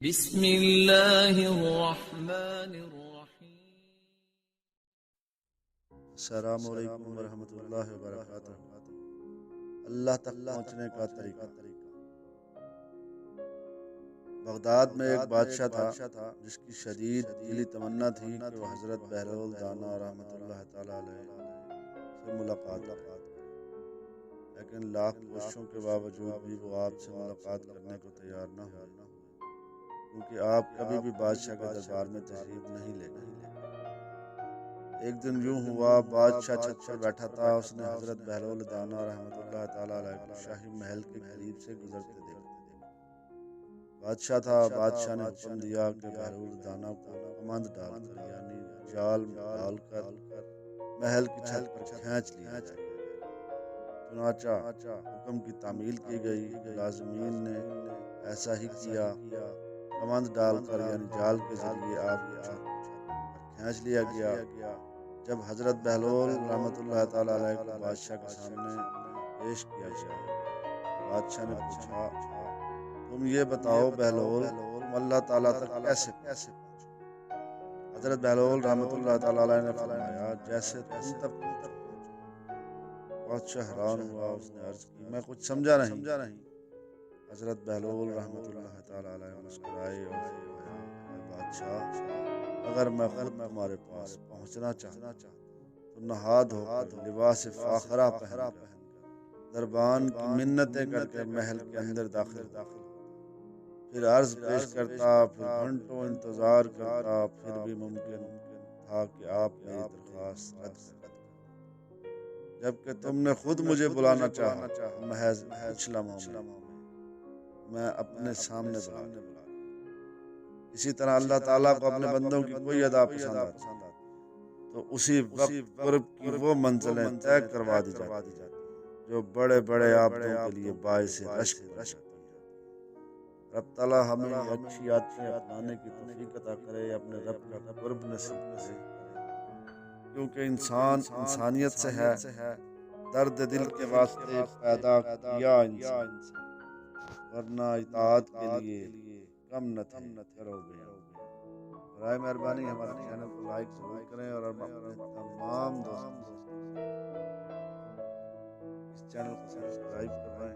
بسم اللہ الرحمن الرحیم۔ السلام علیکم ورحمۃ اللہ وبرکاتہ۔ اللہ تک پہنچنے کا طریقہ۔ بغداد میں ایک بادشاہ تھا جس کی شدید دلی تمنا تھی کہ وہ حضرت بہلول دانا رحمۃ اللہ تعالی علیہ سے ملاقات کرے، لیکن لاکھ کوششوں کے باوجود بھی وہ آپ سے ملاقات کرنے کو تیار نہ ہوئے، کیونکہ آپ کبھی بھی بادشاہ کے دربار میں تشریف نہیں لے گئے۔ ایک دن یوں ہوا، بادشاہ چھت پر بیٹھا تھا، اس نے حضرت بہلول دانا رحمۃ اللہ تعالی علیہ کو شاہی محل کے قریب سے گزرتے دیکھا۔ بادشاہ تھا، بادشاہ نے حکم دیا کہ بہلول دانا کو کمند ڈال کر یعنی جال ڈال کر محل کی چھت پر کھینچ لیا جائے۔ چنانچہ حکم کی تعمیل کی گئی، ملازمین نے ایسا ہی کیا، کمند ڈال کر یعنی جال کے ذریعے آپ کو چھت پر کھینچ لیا گیا۔ جب حضرت بہلول رحمۃ اللہ تعالی علیہ کو بادشاہ کے سامنے پیش کیا گیا، بادشاہ نے پوچھا، تم یہ بتاؤ بہلول، تم اللہ تعالیٰ تک کیسے پہنچے؟ حضرت بہلول رحمۃ اللہ تعالی علیہ نے فرمایا، جیسے تم تک پہنچے۔ بادشاہ حیران ہوا، اس نے عرض کی، میں کچھ سمجھا نہیں۔ حضرت بہلول رحمۃ اللہ تعالی علیہ مسکرائے اور فرمایا، اے بادشاہ، اگر میں خود تمہارے پاس پہنچنا چاہتا تو نہا دھو کر لباس فاخرہ پہن کر دربان کی منتیں کر کے محل کے اندر داخل ہوتا، پھر عرض پیش کرتا، پھر گھنٹوں انتظار کرتا، پھر بھی ممکن تھا کہ آپ میری درخواست رد کر دیں، جبکہ تم نے خود مجھے بلانا چاہا۔ محض کچھ لمحوں میں اپنے سامنے بلا لیا۔ اسی طرح اللہ تعالیٰ کو اپنے بندوں کی کوئی ادا پسند آتی تو اسی وقت قرب کی وہ منزلیں طے کروا دی جاتی جو بڑے بڑے عابدوں کے لیے باعث رشک بن جاتی ہیں۔ رب تعالیٰ ہمیں یہ اچھی عادتیں اپنانے کی توفیق عطا کرے، اپنے رب کا قرب نصیب کرے، کیونکہ انسان انسانیت سے ہے، درد دل کے واسطے پیدا کیا انسان، ورنہ اطاعت کے لیے کم نہ تھے کرو گے۔ برائے مہربانی ہمارے چینل کو لائک ضرور کریں اور اپنے تمام دوستوں سے اس چینل کو سبسکرائب کروائیں۔